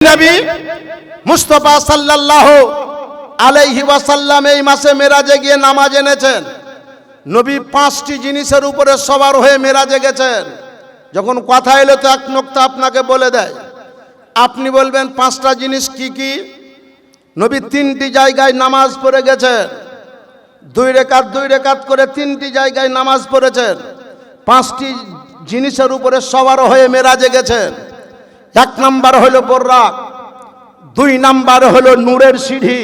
নবী মুস্তাফা সাল্লাল্লাহু আলাইহি ওয়াসাল্লাম এই মাসে মেরাজে গিয়ে নামাজ এনেছেন। নবী 5টি জিনিসের উপরে সবার হয়ে মেরাজে গেছেন। যখন কথা এলো তো এক নোকতা আপনাকে বলে দেয়, আপনি বলবেন 5টা জিনিস কি কি? নবী 3টি জায়গায় নামাজ পড়ে গেছেন, 2 রেকাত করে 3টি জায়গায় নামাজ পড়েছেন। 5টি জিনিসের উপরে সবার হয়ে মেরাজে গেছেন। 1 নাম্বার হলো বোররাক, 2 নাম্বার হলো নূরের সিঁড়ি,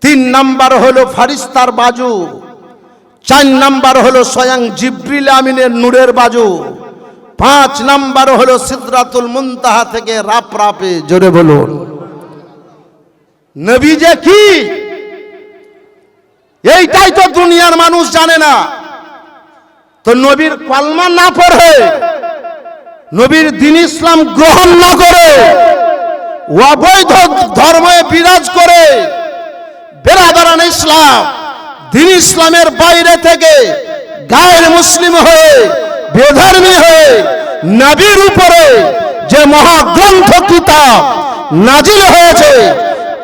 3 নাম্বার হলো ফারিস্তার বাজু, 4 নাম্বার হলো স্বয়ং জিবরিল আমিনের নূরের বাজু, 5 নাম্বার হলো সিদরাতুল মুনতাহা থেকে রাপে। জোরে বলুন নবী যে কি, এইটাই তো দুনিয়ার মানুষ জানে না। তো নবীর কলমা না পড়ে, নবীর দ্বীন ইসলাম গ্রহণ না করে, অবৈধ ধর্মে বিরাজ করে, বেরাদারান ইসলাম দ্বীন ইসলামের বাইরে থেকে গায়ের মুসলিম হয়ে, বেধর্মী হয়ে নবীর উপরে যে মহাগ্রন্থ কিতাব নাজিল হয়েছে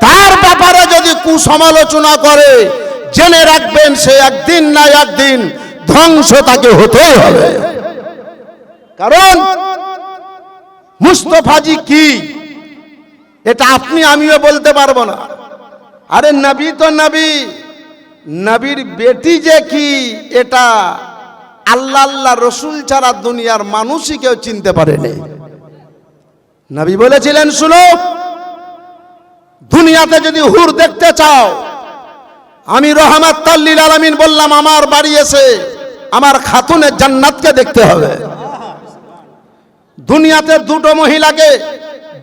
তার ব্যাপারে যদি কুসমালোচনা করে, জেনে রাখবেন সে একদিন না একদিন ধ্বংস তাকে হতেই হবে। কারণ মুস্তাফাজি কি এটা আপনি আমিও বলতে পারবো না। আরে নবী তো নবী, নবীর বেটি যে কি এটা আল্লাহ রসুল ছাড়া দুনিয়ার মানুষই কেউ চিনতে পারেনি। নবী বলেছিলেন, শুনো, দুনিয়াতে যদি হুর দেখতে চাও, আমি রহমাতুল লিল আলামিন বললাম আমার বাড়ি এসে আমার খাতুনের জান্নাতকে দেখতে হবে। দুনিয়াতে 2টো মহিলাকে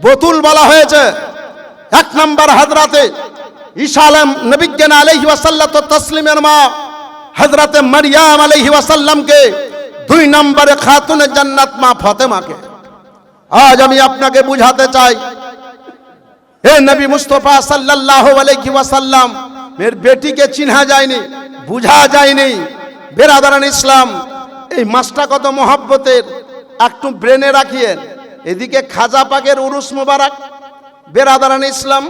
বতুল বলা হয়েছে। 1 নাম্বার হযরতে ঈসা নবিজ্ঞান আলাইহি ওয়াসাল্লাম তাসলিমের মা হযরতে মারইয়াম আলাইহি ওয়াসাল্লামকে, 2 নম্বরে খাতুনে জান্নাত মা ফাতেমাকে। আজ আমি আপনাকে বুঝাতে চাই, হে নবী মুস্তাফা সাল্লাল্লাহু আলাইহি ওয়াসাল্লাম এর বেটিকে চিনা যায়নি, বুঝা যায়নি। বেরাদারান ইসলাম এই মাসটা কত মহব্বতের, একটু ব্রেনে রাখিয়েন। এদিকে খাজা পাকের উরুস মুবারক, বেরাদারান ইসলাম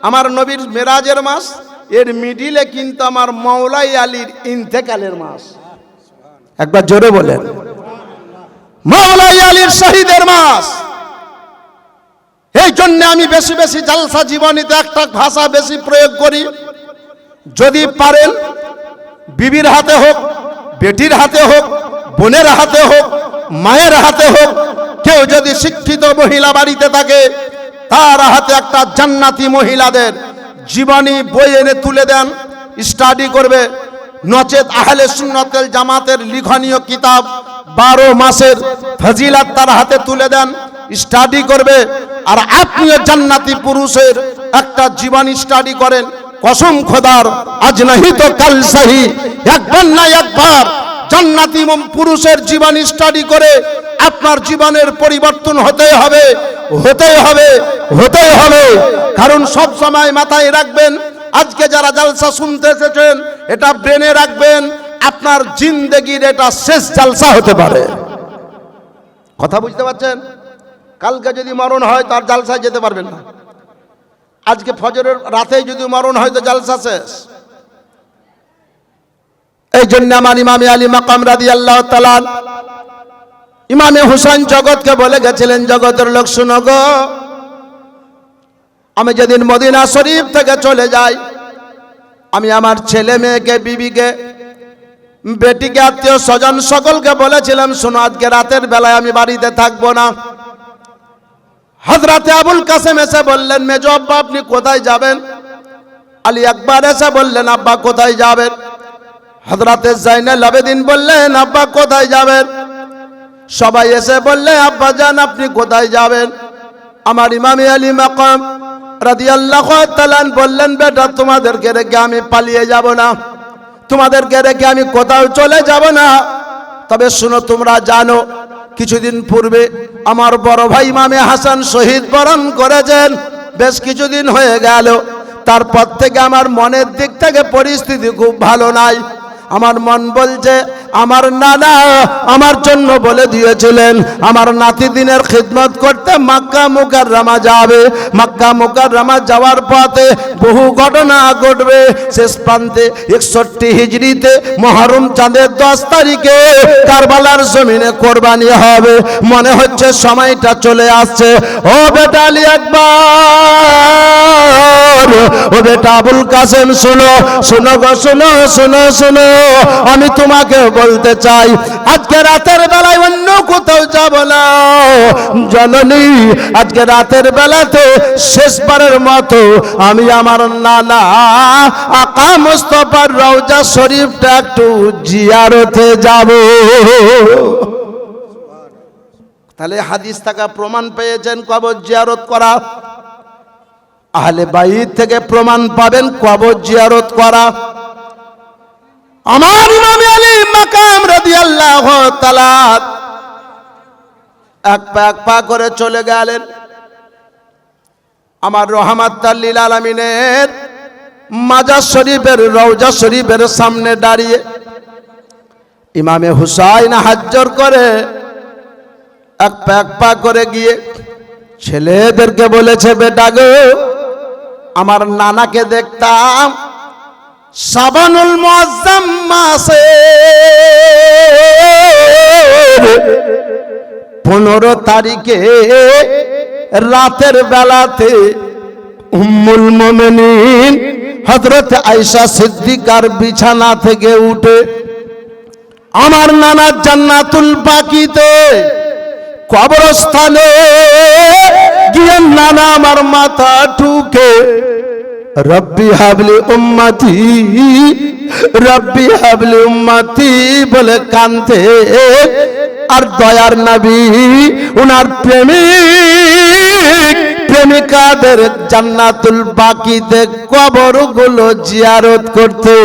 আমার নবীর মেরাজের মাস, এর মিডিলে কিন্তু আমার মাওলাই আলীর ইন্তেকালের মাস। একবার জোরে বলেন, মাওলাই আলীর শহীদের মাস। এই জন্য আমি বেশি বেশি জালসা জীবনীতে একটা ভাষা বেশি প্রয়োগ করি, যদি পারেন বিবির হাতে হোক, বেটির হাতে হোক, বোনের হাতে হোক, মায়ের হাতে হোক, কেউ যদি শিক্ষিত মহিলা বাড়িতে থাকে তার হাতে একটা জান্নাতি মহিলাদের জীবনী বই এনে তুলে দেন, স্টাডি করবে। নচেত আহলে সুন্নাতুল জামাতের লিখনীয় কিতাব 12 মাসের ফজিলত তার হাতে তুলে দেন, স্টাডি করবে। আর আপনিও জান্নাতি পুরুষের একটা জীবনী স্টাডি করেন। কসম খোদার, আজ নাহি তো কাল সহি, একবার না একবার জান্নাতি পুরুষের জীবনী স্টাডি করে আপনার জীবনের পরিবর্তন হতে হবে, হতেই হবে, হতেই হবে। কারণ সব সময় মাথায় রাখবেন, আজকে যারা জালসা শুনতে এসেছেন এটা ব্রেনে রাখবেন, আপনার জিন্দেগির এটা শেষ জালসা হতে পারে। কথা বুঝতে পারছেন? কালকে যদি মরণ হয় তার জালসায় যেতে পারবেন না। আজকে ফজরের রাতেই যদি মরণ হয় তো জালসা শেষ। এই জন্য আমার ইমামে আলী মাকাম রাদিয়াল্লাহু তাআলা ইমামে হুসাইন জগৎকে বলে গেছিলেন, জগতের লোক শুনো গো, আমি যেদিন মদিনা শরীফ থেকে চলে যাই, আমি আমার ছেলে মেয়েকে, বিবিকে, বেটিকে, আত্মীয় স্বজন সকলকে বলেছিলাম, শোনো আজকে রাতের বেলায় আমি বাড়িতে থাকবো না। হযরতে আবুল কাসেম এসে বললেন, মেজো আব্বা আপনি কোথায় যাবেন? আলী আকবর এসে বললেন, আব্বা কোথায় যাবেন? হযরতে জাইনুল আবেদিন বললেন, আব্বা কোথায় যাবেন? সবাই এসে বললে, আব্বা জান আপনি কোথায় যাবেন? আমার ইমামে আলী মাকাম রাদিয়াল্লাহু তাআলা বললেন, বেটা তোমাদেরকে রেখে আমি পালিয়ে যাব না, তোমাদেরকে রেখে আমি কোথাও চলে যাব না। তবে শুনো, তোমরা জানো কিছুদিন পূর্বে আমার বড় ভাই ইমামে হাসান শহীদ বরণ করেছেন, বেশ কিছুদিন হয়ে গেল। তারপর থেকে আমার মনের দিক থেকে পরিস্থিতি খুব ভালো নাই। আমার মন বলছে আমার নানা আমার জন্য বলে দিয়েছিলেন আমার নাতি দিনের খিদমত করতে মক্কা মুকাররমা যাবে। মক্কা মুকাররমা যাওয়ার পথে বহু ঘটনা ঘটবে। শেষ প্রান্তে 61 হিজরিতে মুহররম চাঁদের 10 তারিখে কারবালার জমিনে কোরবানি হবে। মনে হচ্ছে সময়টা চলে আসছে। ও বেটা আলী আকবর, ও বেটা আবুল কাসেম, শোনো শোনো গো, শোনো শোনো শোনো, আমি তোমাকে বলতে চাই আজকে রাতের বেলায় অন্য কোথাও যাব না জননী। আজকে রাতের বেলাতে শেষবারের মতো আমি আমার নানা আকা মুস্তাফার রওজা শরীফটা একটু জিয়ারতে যাব। তাহলে হাদিস থেকে প্রমাণ পেয়েছেন কবর জিয়ারত করা। আহলে বাইত থেকে প্রমাণ পাবেন কবর জিয়ারত করা। আমার ইমাম আলী মাকাম রাদিয়াল্লাহু তাআলা এক পা করে চলে গেলেন আমার রহমাতুল লিল আলামিনের মাজার শরীফের রওজা শরীফের সামনে দাঁড়িয়ে ইমামে হুসাইন হাজ্জর করে এক পা করে গিয়ে ছেলেদেরকে বলেছে, বেটা গো, আমার নানাকে দেখতাম শাবানুল মুআজ্জাম মাসে 15 তারিখে রাতের বেলাতে উম্মুল মুমিনিন হযরত আয়েশা সিদ্দিকার বিছানা থেকে উঠে আমার নানা জান্নাতুল বাকিতে কবরস্থানে গিয়ে নানা আমার মাথা ঠুকে রব্বি হাবলি উম্মতি, রব্বি হাবলি উম্মতি বলে কাঁদতে, আর দয়ার নবী উনার প্রেমিকাদের জান্নাতুল বাকিতে কবরগুলো জিয়ারত করতে।